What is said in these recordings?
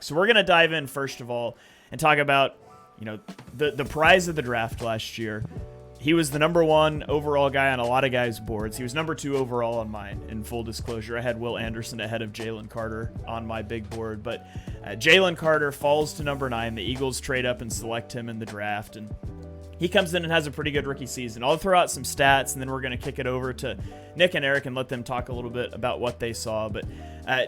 So we're going to dive in first of all and talk about, the prize of the draft last year. He was the number one overall guy on a lot of guys' boards. He was number two overall on mine, in full disclosure. I had Will Anderson ahead of Jalen Carter on my big board, but Jalen Carter falls to number 9. The Eagles trade up and select him in the draft, and he comes in and has a pretty good rookie season. I'll throw out some stats, and then we're going to kick it over to Nick and Eric and let them talk a little bit about what they saw. But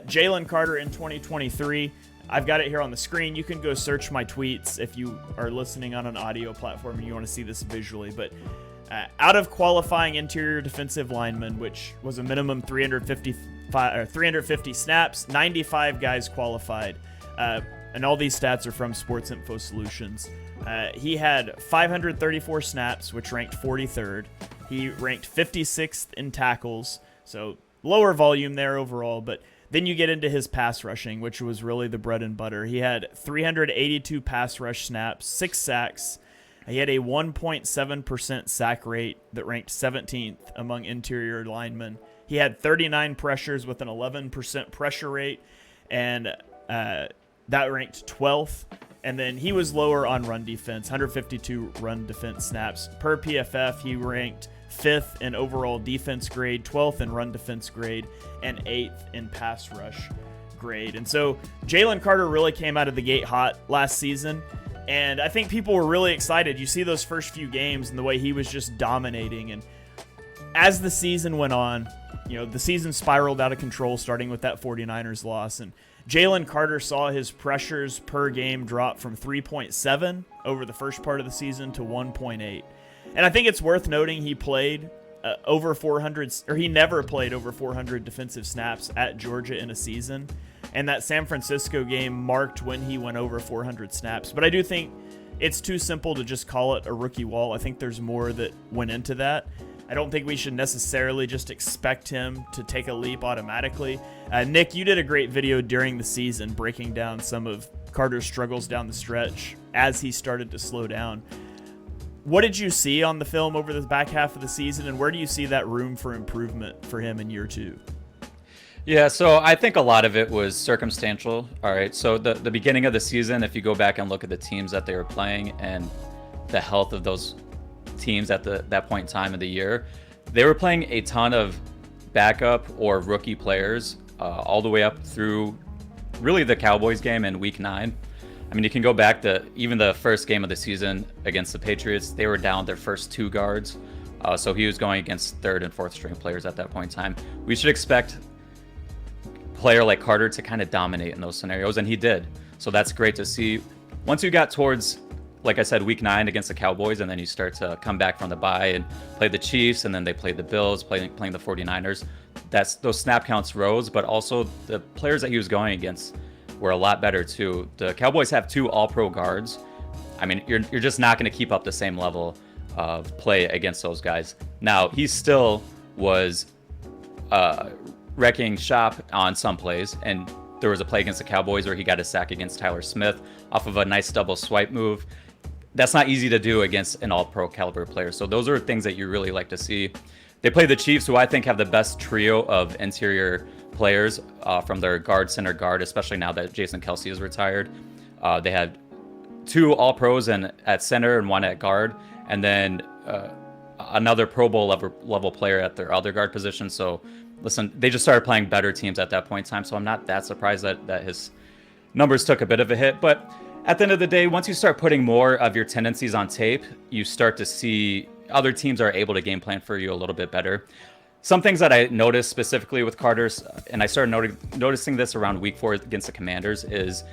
Jalen Carter in 2023, I've got it here on the screen. You can go search my tweets if you are listening on an audio platform and you want to see this visually. But out of qualifying interior defensive linemen, which was a minimum 350 snaps, 95 guys qualified. And all these stats are from Sports Info Solutions. He had 534 snaps, which ranked 43rd. He ranked 56th in tackles, so lower volume there overall, but then you get into his pass rushing, which was really the bread and butter. He had 382 pass rush snaps, 6 sacks. He had a 1.7% sack rate that ranked 17th among interior linemen. He had 39 pressures with an 11% pressure rate, and that ranked 12th. And then he was lower on run defense, 152 run defense snaps. Per PFF, he ranked 5th in overall defense grade, 12th in run defense grade, and 8th in pass rush grade. And so Jalen Carter really came out of the gate hot last season, and I think people were really excited. You see those first few games and the way he was just dominating. And as the season went on, the season spiraled out of control, starting with that 49ers loss. And Jalen Carter saw his pressures per game drop from 3.7 over the first part of the season to 1.8. And I think it's worth noting he played over 400, or he never played over 400 defensive snaps at Georgia in a season. And that San Francisco game marked when he went over 400 snaps. But I do think it's too simple to just call it a rookie wall. I think there's more that went into that. I don't think we should necessarily just expect him to take a leap automatically. Nick, you did a great video during the season breaking down some of Carter's struggles down the stretch as he started to slow down. What did you see on the film over the back half of the season, and where do you see that room for improvement for him in year 2? Yeah, so I think a lot of it was circumstantial. All right, so the beginning of the season, if you go back and look at the teams that they were playing and the health of those teams at that point in time of the year, they were playing a ton of backup or rookie players all the way up through really the Cowboys game in week 9. I mean, you can go back to even the first game of the season against the Patriots. They were down their first 2 guards. So he was going against 3rd and 4th string players at that point in time. We should expect a player like Carter to kind of dominate in those scenarios, and he did. So that's great to see. Once you got towards, like I said, week 9 against the Cowboys, and then you start to come back from the bye and play the Chiefs, and then they played the Bills, playing the 49ers. Those snap counts rose, but also the players that he was going against were a lot better too. The Cowboys have 2 all-pro guards. I mean, you're just not going to keep up the same level of play against those guys. Now, he still was wrecking shop on some plays, and there was a play against the Cowboys where he got a sack against Tyler Smith off of a nice double swipe move. That's not easy to do against an all-pro caliber player. So those are things that you really like to see. They play the Chiefs, who I think have the best trio of interior players from their guard, center guard, especially now that Jason Kelce is retired. They had 2 all-pros at center and 1 at guard, and then another Pro Bowl level player at their other guard position. So listen, they just started playing better teams at that point in time, so I'm not that surprised that his numbers took a bit of a hit. But at the end of the day, once you start putting more of your tendencies on tape, you start to see other teams are able to game plan for you a little bit better. Some things that I noticed specifically with Carter's, and I started noticing this around week 4 against the Commanders, is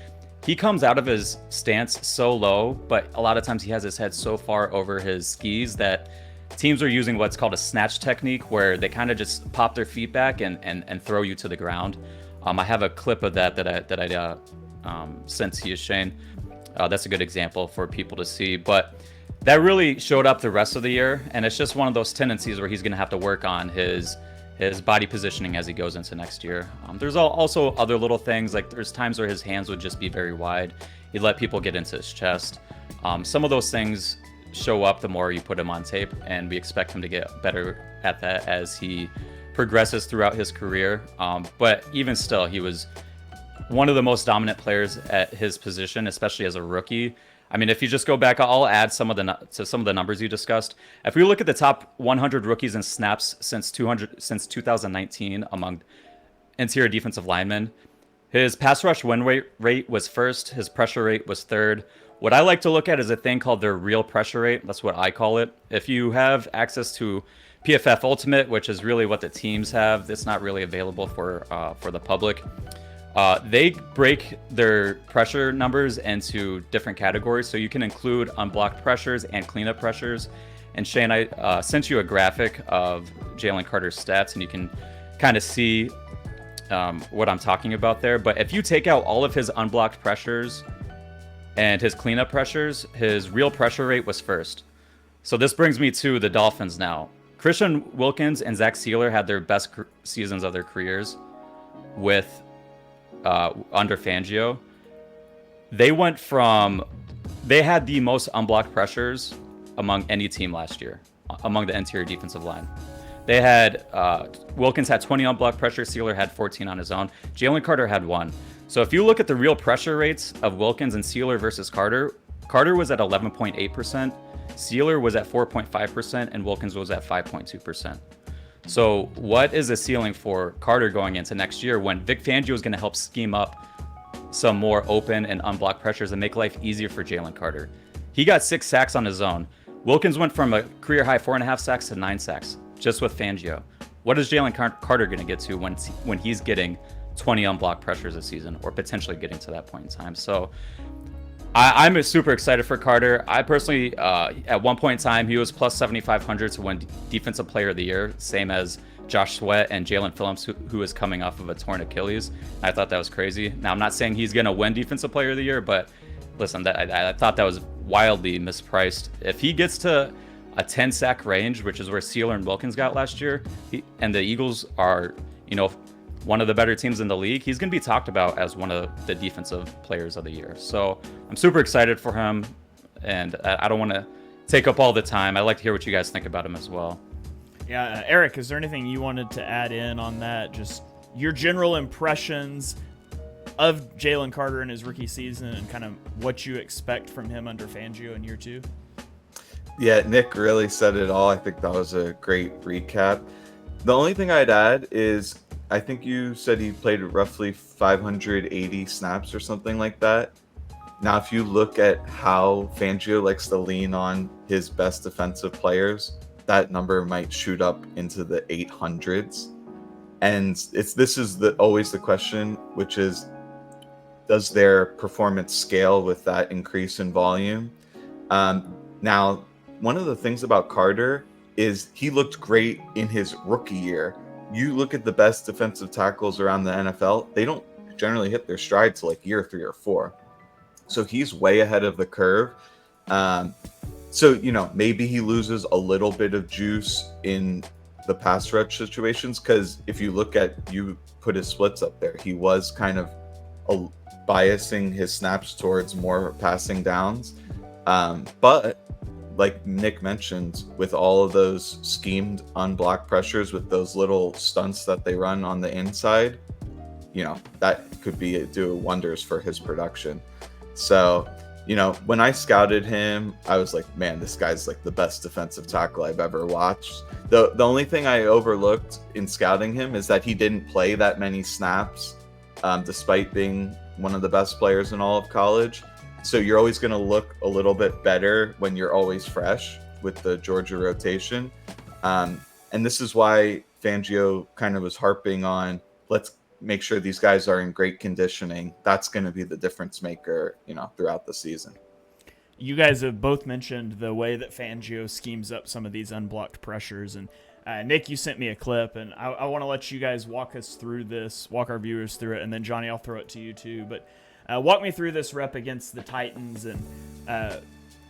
he comes out of his stance so low, but a lot of times he has his head so far over his skis that teams are using what's called a snatch technique, where they kind of just pop their feet back and throw you to the ground. I have a clip of that I sent to you, Shane. That's a good example for people to see, but that really showed up the rest of the year, and it's just one of those tendencies where he's going to have to work on his body positioning as he goes into next year. There's also other little things, like there's times where his hands would just be very wide. He'd let people get into his chest. Some of those things show up the more you put him on tape, and we expect him to get better at that as he progresses throughout his career. But even still, he was one of the most dominant players at his position, especially as a rookie. I mean, if you just go back, I'll add some of the numbers you discussed. If we look at the top 100 rookies in snaps since 2019 among interior defensive linemen, his pass rush win rate was first. His pressure rate was third. What I like to look at is a thing called their real pressure rate. That's what I call it. If you have access to PFF Ultimate, which is really what the teams have, it's not really available for the public. They break their pressure numbers into different categories, so you can include unblocked pressures and cleanup pressures. And Shane, I sent you a graphic of Jalen Carter's stats, and you can kind of see what I'm talking about there. But if you take out all of his unblocked pressures and his cleanup pressures, his real pressure rate was first. So this brings me to the Dolphins now. Christian Wilkins and Zach Sealer had their best seasons of their careers with under Fangio. They had the most unblocked pressures among any team last year, among the interior defensive line. They had Wilkins had 20 unblocked pressures, Sealer had 14 on his own. Jalen Carter had 1. So if you look at the real pressure rates of Wilkins and Sealer versus Carter, Carter was at 11.8%, Sealer was at 4.5%, and Wilkins was at 5.2%. So what is the ceiling for Carter going into next year when Vic Fangio is going to help scheme up some more open and unblocked pressures and make life easier for Jalen Carter? He got 6 sacks on his own. Wilkins went from a career high 4.5 sacks to 9 sacks just with Fangio. What is Jalen Carter going to get to when he's getting 20 unblocked pressures a season, or potentially getting to that point in time? So I'm super excited for Carter. I personally, at one point in time, he was plus 7,500 to win Defensive Player of the Year, same as Josh Sweat and Jalen Phillips, who is coming off of a torn Achilles. I thought that was crazy. Now, I'm not saying he's going to win Defensive Player of the Year, but listen, I thought that was wildly mispriced. If he gets to a 10-sack range, which is where Sealer and Wilkins got last year, and the Eagles are, one of the better teams in the league, he's going to be talked about as one of the defensive players of the year. So I'm super excited for him, and I don't want to take up all the time. I'd like to hear what you guys think about him as well. Yeah, Eric, is there anything you wanted to add in on that? Just your general impressions of Jalen Carter in his rookie season and kind of what you expect from him under Fangio in year 2? Yeah, Nick really said it all. I think that was a great recap. The only thing I'd add is I think you said he played roughly 580 snaps or something like that. Now, if you look at how Fangio likes to lean on his best defensive players, that number might shoot up into the 800s. And this is always the question, which is, does their performance scale with that increase in volume? Now, one of the things about Carter is he looked great in his rookie year. You look at the best defensive tackles around the NFL, they don't generally hit their stride to like year 3 or 4. So he's way ahead of the curve. So, maybe he loses a little bit of juice in the pass rush situations, because if you look at, you put his splits up there, he was kind of biasing his snaps towards more passing downs. But like Nick mentioned, with all of those schemed unblocked pressures, with those little stunts that they run on the inside, that could do wonders for his production. So, when I scouted him, I was like, man, this guy's like the best defensive tackle I've ever watched. The only thing I overlooked in scouting him is that he didn't play that many snaps, despite being one of the best players in all of college. So you're always going to look a little bit better when you're always fresh with the Georgia rotation. And this is why Fangio kind of was harping on, let's make sure these guys are in great conditioning. That's going to be the difference maker, throughout the season. You guys have both mentioned the way that Fangio schemes up some of these unblocked pressures. And Nick, you sent me a clip, and I want to let you guys walk our viewers through it. And then Jonny, I'll throw it to you too. But walk me through this rep against the Titans and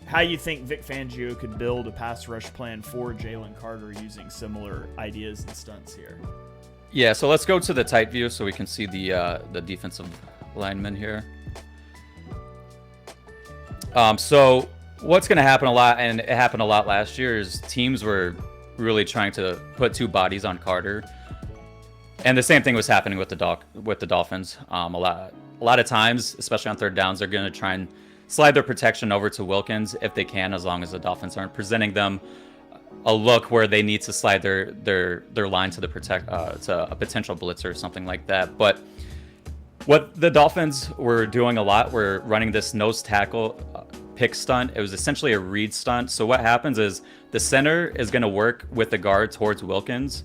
how you think Vic Fangio could build a pass rush plan for Jalen Carter using similar ideas and stunts here. Yeah, so let's go to the tight view so we can see the defensive linemen here. So what's going to happen a lot, and it happened a lot last year, is teams were really trying to put 2 bodies on Carter. And the same thing was happening with the Dolphins. A a lot of times, especially on third downs, they're going to try and slide their protection over to Wilkins if they can, as long as the Dolphins aren't presenting them a look where they need to slide their line to to a potential blitzer or something like that. But what the Dolphins were doing a lot were running this nose tackle pick stunt. It was essentially a read stunt. So what happens is the center is going to work with the guard towards Wilkins.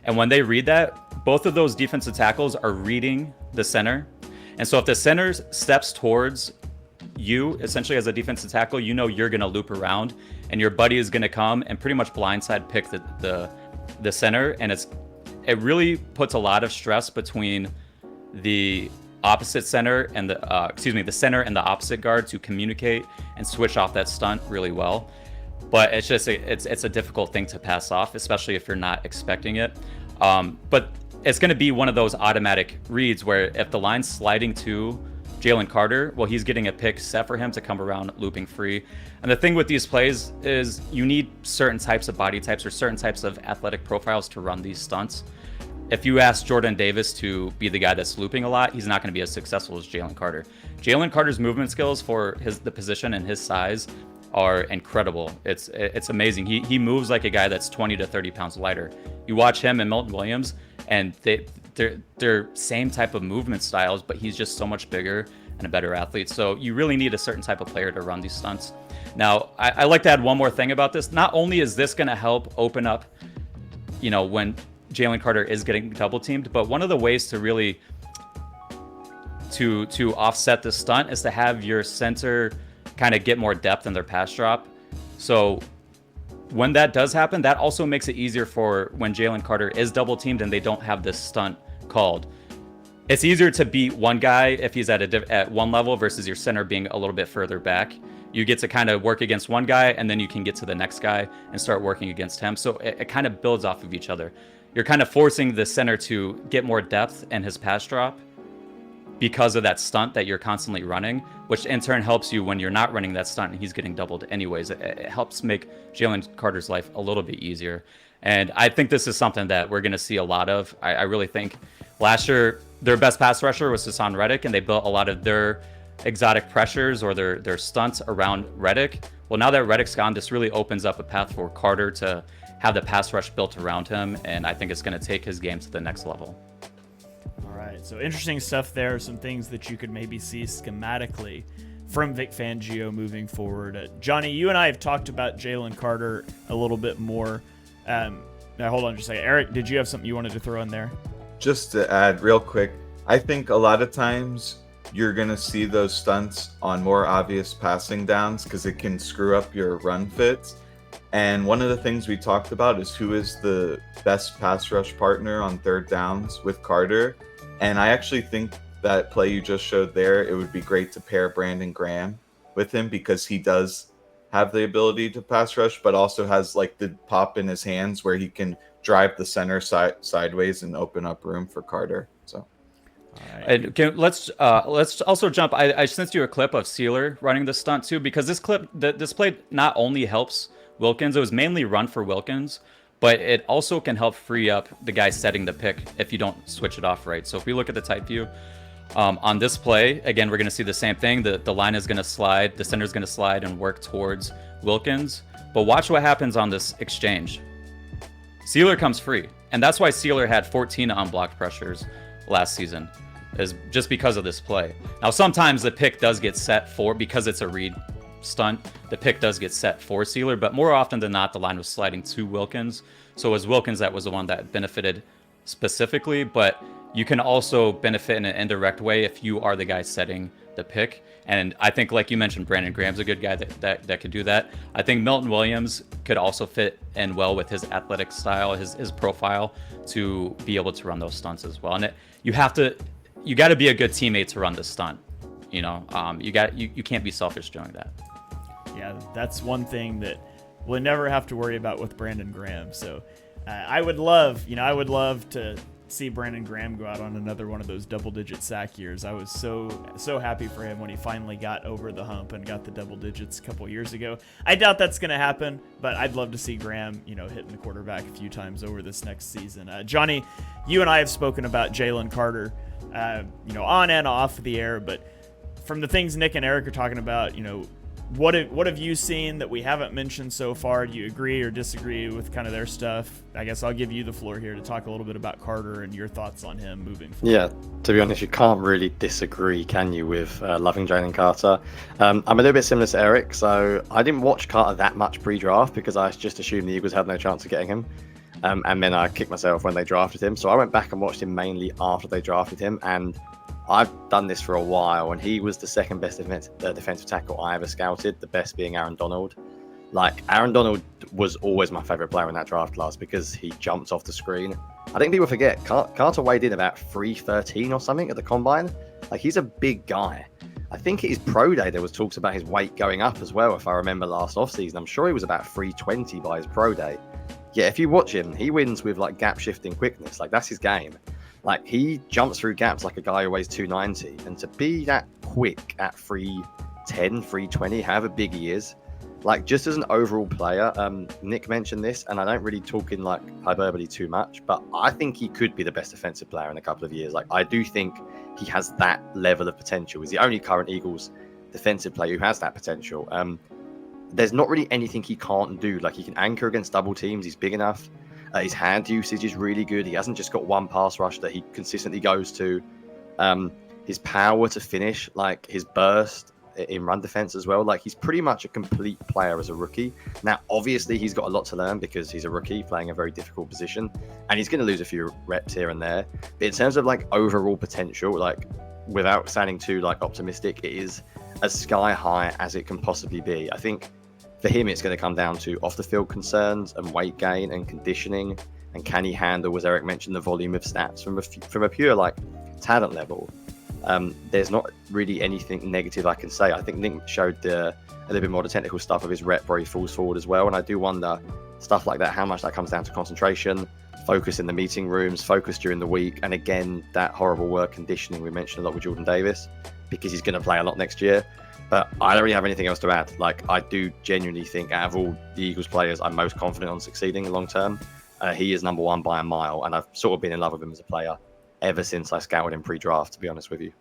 And when they read that, both of those defensive tackles are reading the center. And so if the center steps towards you, essentially as a defensive tackle, you know you're going to loop around and your buddy is going to come and pretty much blindside pick the center. And it really puts a lot of stress between the opposite center and the center and the opposite guard to communicate and switch off that stunt really well. But it's just it's a difficult thing to pass off, especially if you're not expecting it. But it's going to be one of those automatic reads where if the line's sliding to Jalen Carter, well, he's getting a pick set for him to come around looping free. And the thing with these plays is you need certain types of body types or certain types of athletic profiles to run these stunts. If you ask Jordan Davis to be the guy that's looping a lot, he's not going to be as successful as Jalen Carter. Jalen Carter's movement skills for the position and his size are incredible. It's amazing. He moves like a guy that's 20 to 30 pounds lighter. You watch him and Milton Williams, and they're same type of movement styles, but he's just so much bigger and a better athlete. So you really need a certain type of player to run these stunts. Now, I like to add one more thing about this. Not only is this going to help open up, when Jalen Carter is getting double teamed, but one of the ways to really to offset the stunt is to have your center kind of get more depth in their pass drop. So when that does happen, that also makes it easier for when Jalen Carter is double teamed and they don't have this stunt called. It's easier to beat one guy if he's at one level versus your center being a little bit further back. You get to kind of work against one guy and then you can get to the next guy and start working against him. So it kind of builds off of each other. You're kind of forcing the center to get more depth in his pass drop because of that stunt that you're constantly running, which in turn helps you when you're not running that stunt and he's getting doubled anyways. It helps make Jalen Carter's life a little bit easier. And I think this is something that we're going to see a lot of. I really think last year their best pass rusher was Hassan Reddick, and they built a lot of their exotic pressures or their stunts around Reddick. Well, now that Reddick's gone, this really opens up a path for Carter to have the pass rush built around him, and I think it's going to take his game to the next level. All right, so interesting stuff there. Some things that you could maybe see schematically from Vic Fangio moving forward. Jonny, you and I have talked about Jalen Carter a little bit more. Now, hold on just a second. Eric, did you have something you wanted to throw in there? Just to add real quick, I think a lot of times you're going to see those stunts on more obvious passing downs because it can screw up your run fits. And one of the things we talked about is who is the best pass rush partner on third downs with Carter. And I actually think that play you just showed there, it would be great to pair Brandon Graham with him because he does have the ability to pass rush, but also has like the pop in his hands where he can drive the center sideways and open up room for Carter. So. All right. And let's also jump. I sent you a clip of Sealer running the stunt too, because this play not only helps Wilkins, it was mainly run for Wilkins, but it also can help free up the guy setting the pick if you don't switch it off right. So if we look at the tight view on this play, again, we're going to see the same thing. The line is going to slide, the center is going to slide and work towards Wilkins. But watch what happens on this exchange. Sealer comes free, and that's why Sealer had 14 unblocked pressures last season, is just because of this play. Now, sometimes the pick does get set for, because it's a read stunt, the pick does get set for Sealer, but more often than not, the line was sliding to Wilkins. So it was Wilkins that was the one that benefited specifically, but you can also benefit in an indirect way if you are the guy setting the pick. And I think, like you mentioned, Brandon Graham's a good guy that could do that. I think Milton Williams could also fit in well with his athletic style, his profile, to be able to run those stunts as well. And you got to be a good teammate to run this stunt. You can't be selfish doing that. Yeah, that's one thing that we'll never have to worry about with Brandon Graham. So I would love to see Brandon Graham go out on another one of those double-digit sack years. I was so happy for him when he finally got over the hump and got the double digits a couple years ago. I doubt that's going to happen, but I'd love to see Graham, hitting the quarterback a few times over this next season. Jonny, you and I have spoken about Jalen Carter, on and off the air, but from the things Nick and Eric are talking about, what have you seen that we haven't mentioned so far? Do you agree or disagree with kind of their stuff? I guess I'll give you the floor here to talk a little bit about Carter and your thoughts on him moving forward. Yeah, to be honest, you can't really disagree, can you, with loving Jalen Carter? I'm a little bit similar to Eric, so I didn't watch Carter that much pre-draft because I just assumed the Eagles had no chance of getting him. And then I kicked myself when they drafted him. So I went back and watched him mainly after they drafted him, and I've done this for a while, and he was the second best defensive tackle I ever scouted, the best being Aaron Donald. Like, Aaron Donald was always my favorite player in that draft class because he jumps off the screen. I think people forget, Carter weighed in about 313 or something at the combine. Like, he's a big guy. I think at his pro day, there was talks about his weight going up as well, if I remember last offseason. I'm sure he was about 320 by his pro day. Yeah, if you watch him, he wins with, like, gap-shifting quickness. Like, that's his game. Like, he jumps through gaps like a guy who weighs 290. And to be that quick at 310, 320, however big he is, like, just as an overall player, Nick mentioned this, and I don't really talk in, like, hyperbole too much, but I think he could be the best defensive player in a couple of years. Like, I do think he has that level of potential. He's the only current Eagles defensive player who has that potential. There's not really anything he can't do. Like, he can anchor against double teams. He's big enough. His hand usage is really good. He hasn't just got one pass rush that he consistently goes to. His power to finish, like his burst in run defense as well. Like, he's pretty much a complete player as a rookie. Now, obviously, he's got a lot to learn because he's a rookie playing a very difficult position, and he's going to lose a few reps here and there. But in terms of like overall potential, like without sounding too like optimistic, it is as sky high as it can possibly be. I think for him, it's going to come down to off-the-field concerns and weight gain and conditioning, and can he handle, as Eric mentioned, the volume of stats from a pure like talent level. There's not really anything negative I can say. I think Nick showed a little bit more of the technical stuff of his rep where he falls forward as well, and I do wonder stuff like that, how much that comes down to concentration, focus in the meeting rooms, focus during the week, and again, that horrible work conditioning we mentioned a lot with Jordan Davis, because he's going to play a lot next year. But I don't really have anything else to add. Like, I do genuinely think out of all the Eagles players, I'm most confident on succeeding long term. He is number one by a mile, and I've sort of been in love with him as a player ever since I scouted him pre-draft, to be honest with you.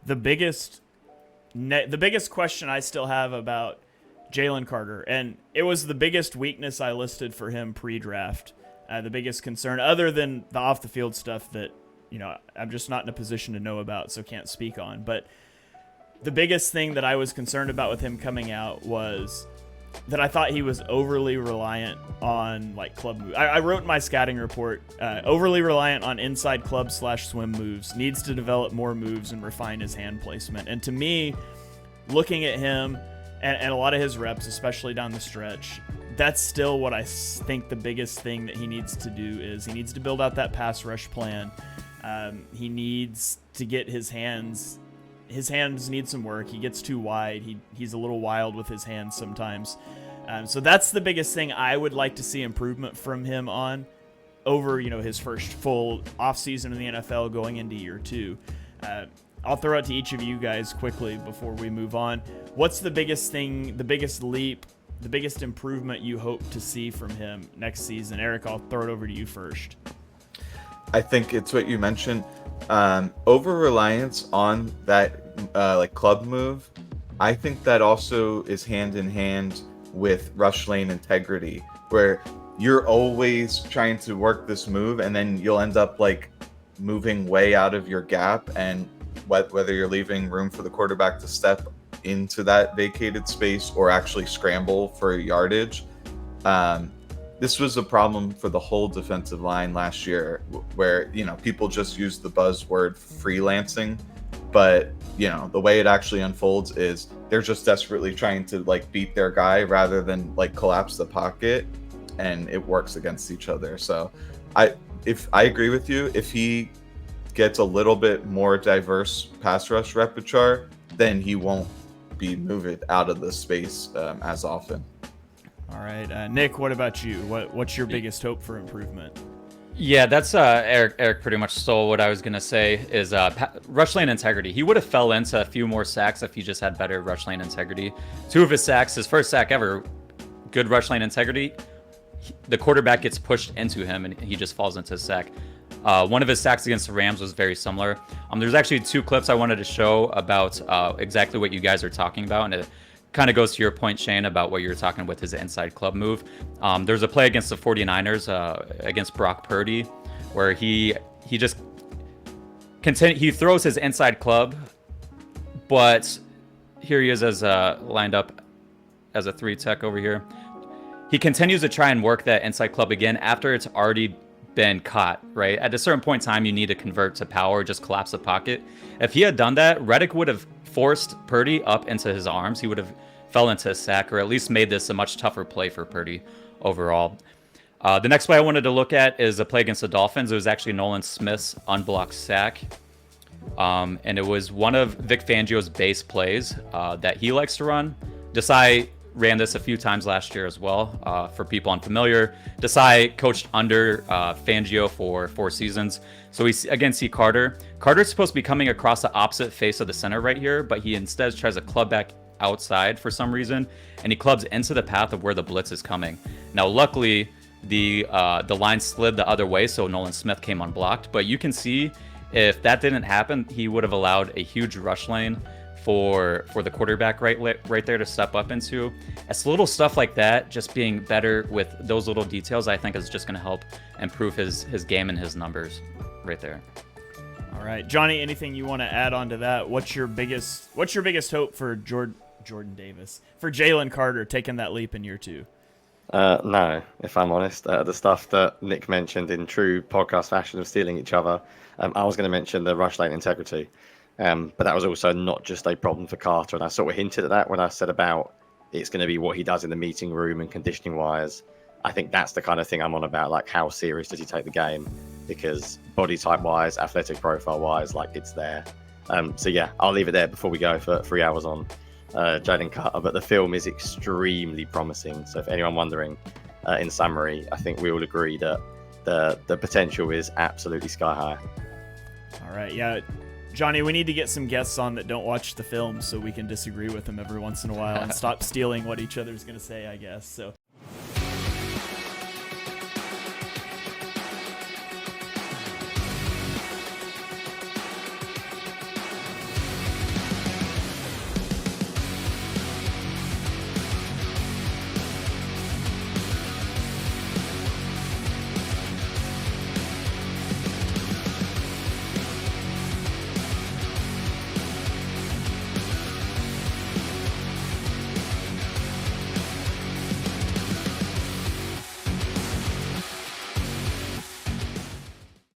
The biggest question I still have about Jalen Carter, and it was the biggest weakness I listed for him pre-draft, the biggest concern, other than the off-the-field stuff that, I'm just not in a position to know about, so can't speak on. But the biggest thing that I was concerned about with him coming out was that I thought he was overly reliant on like club moves. I wrote in my scouting report, overly reliant on inside club/swim moves, needs to develop more moves and refine his hand placement. And to me, looking at him and a lot of his reps, especially down the stretch, that's still what I think the biggest thing that he needs to do is he needs to build out that pass rush plan. He needs to get his hands need some work. He gets too wide. He's a little wild with his hands sometimes. So that's the biggest thing I would like to see improvement from him on over, his first full offseason in the NFL going into year 2. I'll throw it to each of you guys quickly before we move on. What's the biggest thing, the biggest leap, the biggest improvement you hope to see from him next season? Eric, I'll throw it over to you first. I think it's what you mentioned. Over reliance on that like club move, I think that also is hand in hand with rush lane integrity, where you're always trying to work this move and then you'll end up like moving way out of your gap, and whether you're leaving room for the quarterback to step into that vacated space or actually scramble for yardage. This was a problem for the whole defensive line last year, where, people just use the buzzword freelancing, but, the way it actually unfolds is they're just desperately trying to like beat their guy rather than like collapse the pocket, and it works against each other. So I agree with you, if he gets a little bit more diverse pass rush repertoire, then he won't be moved out of the space as often. All right, Nick, what about you? What's your biggest hope for improvement? Yeah, that's Eric pretty much stole what I was gonna say. Is rush lane integrity. He would have fell into a few more sacks if he just had better rush lane integrity. 2 of his sacks, his first sack ever, good rush lane integrity. The quarterback gets pushed into him and he just falls into a sack. One of his sacks against the Rams was very similar. There's actually 2 clips I wanted to show about exactly what you guys are talking about, and it kind of goes to your point, Shane, about what you were talking with his inside club move. There's a play against the 49ers against Brock Purdy where he just he throws his inside club, but here he is as lined up as a 3 tech over here. He continues to try and work that inside club again after it's already been caught, right? At a certain point in time, you need to convert to power, just collapse the pocket. If he had done that, Reddick would have forced Purdy up into his arms. He would have fell into a sack, or at least made this a much tougher play for Purdy overall. The next play I wanted to look at is a play against the Dolphins. It was actually Nolan Smith's unblocked sack. And it was one of Vic Fangio's base plays that he likes to run. Desai ran this a few times last year as well. For people unfamiliar, Desai coached under Fangio for 4 seasons. So we again see Carter. Carter's supposed to be coming across the opposite face of the center right here, but he instead tries to club back outside for some reason, and he clubs into the path of where the blitz is coming. Now, luckily, the line slid the other way, so Nolan Smith came unblocked. But you can see if that didn't happen, he would have allowed a huge rush lane for the quarterback right there to step up into. It's little stuff like that, just being better with those little details, I think is just going to help improve his game and his numbers right there. All right, Johnny, anything you want to add on to that? What's your biggest hope for Jordan Davis, for Jalen Carter taking that leap in year 2? No, if I'm honest. The stuff that Nick mentioned in true podcast fashion of stealing each other, I was going to mention the rush lane integrity. But that was also not just a problem for Carter. And I sort of hinted at that when I said about it's going to be what he does in the meeting room and conditioning wise. I think that's the kind of thing I'm on about, like how serious does he take the game? Because body type wise, athletic profile wise, like it's there. So yeah, I'll leave it there before we go for 3 hours on Jalen Carter. But the film is extremely promising. So if anyone wondering, in summary, I think we all agree that the potential is absolutely sky high. All right, yeah. Johnny, we need to get some guests on that don't watch the film so we can disagree with them every once in a while and stop stealing what each other's going to say, I guess. So